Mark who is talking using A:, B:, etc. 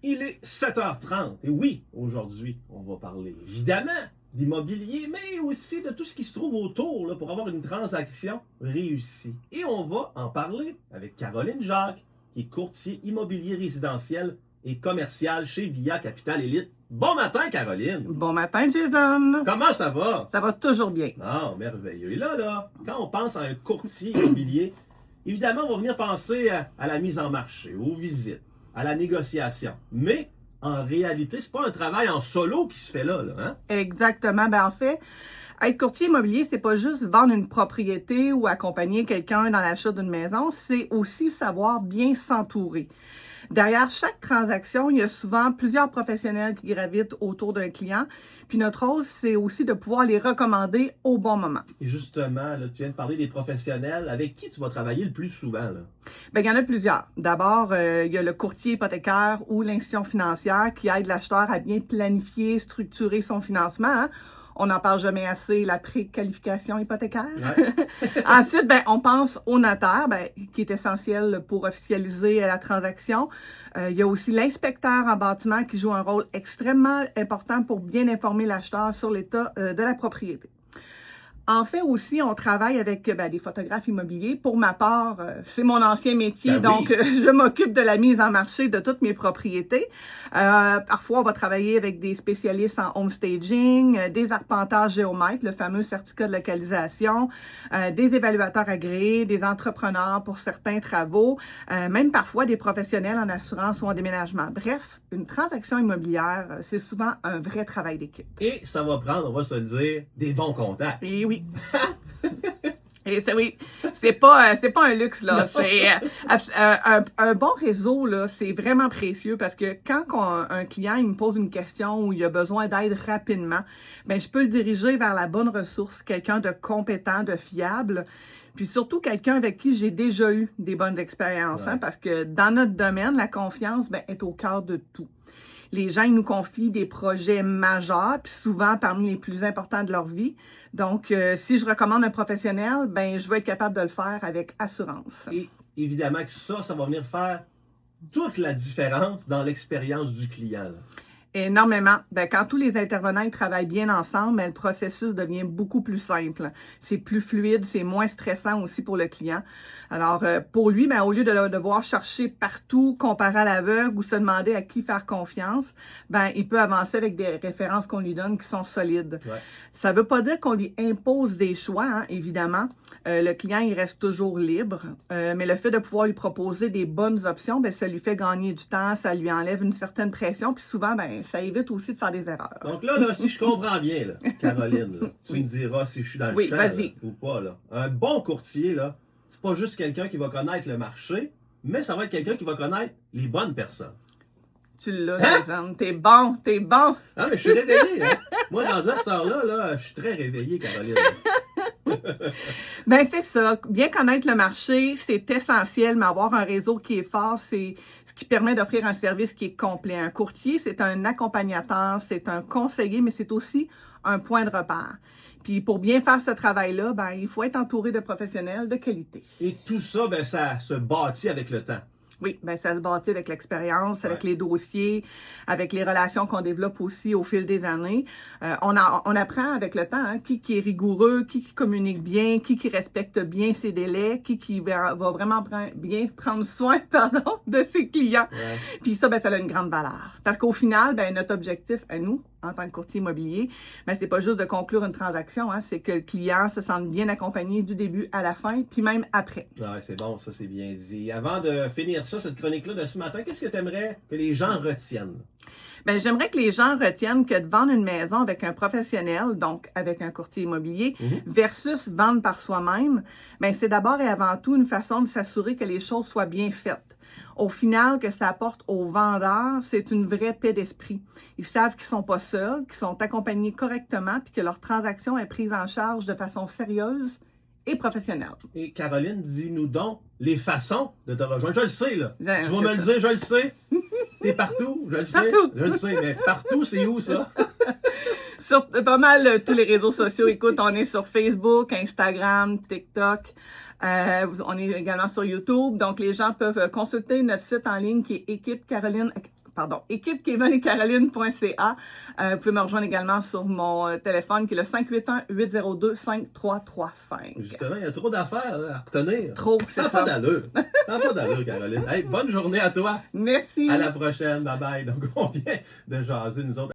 A: Il est 7h30 et oui, aujourd'hui, on va parler évidemment d'immobilier, mais aussi de tout ce qui se trouve autour là, pour avoir une transaction réussie. Et on va en parler avec Caroline Jacques, qui est courtier immobilier résidentiel et commercial chez Via Capital Élite. Bon matin, Caroline!
B: Bon matin, Jason!
A: Comment ça va?
B: Ça va toujours bien.
A: Ah, merveilleux. Et là, quand on pense à un courtier immobilier, évidemment, on va venir penser à la mise en marché, aux visites, à la négociation. Mais en réalité, c'est pas un travail en solo qui se fait là, hein?
B: Exactement. En fait, être courtier immobilier, c'est pas juste vendre une propriété ou accompagner quelqu'un dans l'achat d'une maison, c'est aussi savoir bien s'entourer. Derrière chaque transaction, il y a souvent plusieurs professionnels qui gravitent autour d'un client. Puis notre rôle, c'est aussi de pouvoir les recommander au bon moment.
A: Et justement, là, tu viens de parler des professionnels. Avec qui tu vas travailler le plus souvent, là?
B: Il y en a plusieurs. D'abord, il y a le courtier hypothécaire ou l'institution financière qui aide l'acheteur à bien planifier, structurer son financement, hein. On n'en parle jamais assez, la préqualification hypothécaire.
A: Ouais.
B: Ensuite, on pense au notaire, qui est essentiel pour officialiser la transaction. Il y a aussi l'inspecteur en bâtiment qui joue un rôle extrêmement important pour bien informer l'acheteur sur l'état de la propriété. En fait aussi, on travaille avec des photographes immobiliers. Pour ma part, c'est mon ancien métier, donc je m'occupe de la mise en marché de toutes mes propriétés. Parfois, on va travailler avec des spécialistes en home staging, des arpenteurs géomètres, le fameux certificat de localisation, des évaluateurs agréés, des entrepreneurs pour certains travaux, même parfois des professionnels en assurance ou en déménagement. Bref, une transaction immobilière, c'est souvent un vrai travail d'équipe.
A: Et ça va prendre, on va se le dire, des bons contacts.
B: Et oui. Et oui, c'est pas un luxe, là. C'est un bon réseau, là, c'est vraiment précieux parce que quand un client il me pose une question ou il a besoin d'aide rapidement, je peux le diriger vers la bonne ressource, quelqu'un de compétent, de fiable, puis surtout quelqu'un avec qui j'ai déjà eu des bonnes expériences,
A: Ouais.
B: hein, parce que dans notre domaine, la confiance est au cœur de tout. Les gens, ils nous confient des projets majeurs, puis souvent parmi les plus importants de leur vie. Donc, si je recommande un professionnel, je vais être capable de le faire avec assurance.
A: Et évidemment que ça va venir faire toute la différence dans l'expérience du client, là.
B: Énormément. Quand tous les intervenants ils travaillent bien ensemble, le processus devient beaucoup plus simple. C'est plus fluide, c'est moins stressant aussi pour le client. Alors, pour lui, au lieu de devoir chercher partout, comparer à l'aveugle ou se demander à qui faire confiance, il peut avancer avec des références qu'on lui donne qui sont solides.
A: Ouais.
B: Ça ne veut pas dire qu'on lui impose des choix, hein, évidemment. Le client, il reste toujours libre, mais le fait de pouvoir lui proposer des bonnes options, ça lui fait gagner du temps, ça lui enlève une certaine pression, puis souvent, ça évite aussi de faire des erreurs.
A: Donc là, si je comprends bien, là, Caroline, là, tu me diras si je suis dans le champ là, ou pas. Là. Un bon courtier, là, c'est pas juste quelqu'un qui va connaître le marché, mais ça va être quelqu'un qui va connaître les bonnes personnes.
B: Tu l'as, Jason. T'es bon.
A: Ah, mais je suis réveillé. Hein? Moi, dans cette heure-là, je suis très réveillé, Caroline.
B: C'est ça. Bien connaître le marché, c'est essentiel, mais avoir un réseau qui est fort, c'est ce qui permet d'offrir un service qui est complet. Un courtier, c'est un accompagnateur, c'est un conseiller, mais c'est aussi un point de repère. Puis pour bien faire ce travail-là, il faut être entouré de professionnels de qualité.
A: Et tout ça, ça se bâtit avec le temps.
B: Oui, ça se bâtit avec l'expérience, avec les dossiers, avec les relations qu'on développe aussi au fil des années. On apprend avec le temps qui est rigoureux, qui communique bien, qui respecte bien ses délais, qui va vraiment bien prendre soin de ses clients.
A: Ouais.
B: Puis ça, ça a une grande valeur. Parce qu'au final, notre objectif à nous, en tant que courtier immobilier, c'est pas juste de conclure une transaction, hein, c'est que le client se sente bien accompagné du début à la fin, puis même après.
A: Ouais, c'est bon, ça c'est bien dit. Avant de finir ça, cette chronique-là de ce matin, qu'est-ce que tu aimerais que les gens retiennent?
B: J'aimerais que les gens retiennent que de vendre une maison avec un professionnel, donc avec un courtier immobilier, versus vendre par soi-même, c'est d'abord et avant tout une façon de s'assurer que les choses soient bien faites. Au final, que ça apporte aux vendeurs, c'est une vraie paix d'esprit. Ils savent qu'ils sont pas seuls, qu'ils sont accompagnés correctement, puis que leur transaction est prise en charge de façon sérieuse et professionnelle.
A: Et Caroline, dis-nous donc les façons de te rejoindre. Je le sais, là. Tu vas me le
B: ça.
A: dire, je le sais. T'es partout, je le sais.
B: Partout.
A: Je le sais, mais partout, c'est où ça?
B: Sur pas mal tous les réseaux sociaux. Écoute, on est sur Facebook, Instagram, TikTok. On est également sur YouTube. Donc, les gens peuvent consulter notre site en ligne qui est équipekevinetcaroline.ca. Vous pouvez me rejoindre également sur mon téléphone qui est le 581-802-5335.
A: Justement, il y a trop d'affaires à retenir.
B: Trop, c'est
A: T'as
B: ça.
A: pas d'allure. T'as pas d'allure, Caroline. Hey, bonne journée à toi.
B: Merci.
A: À la prochaine. Bye bye. Donc, on vient de jaser, nous autres.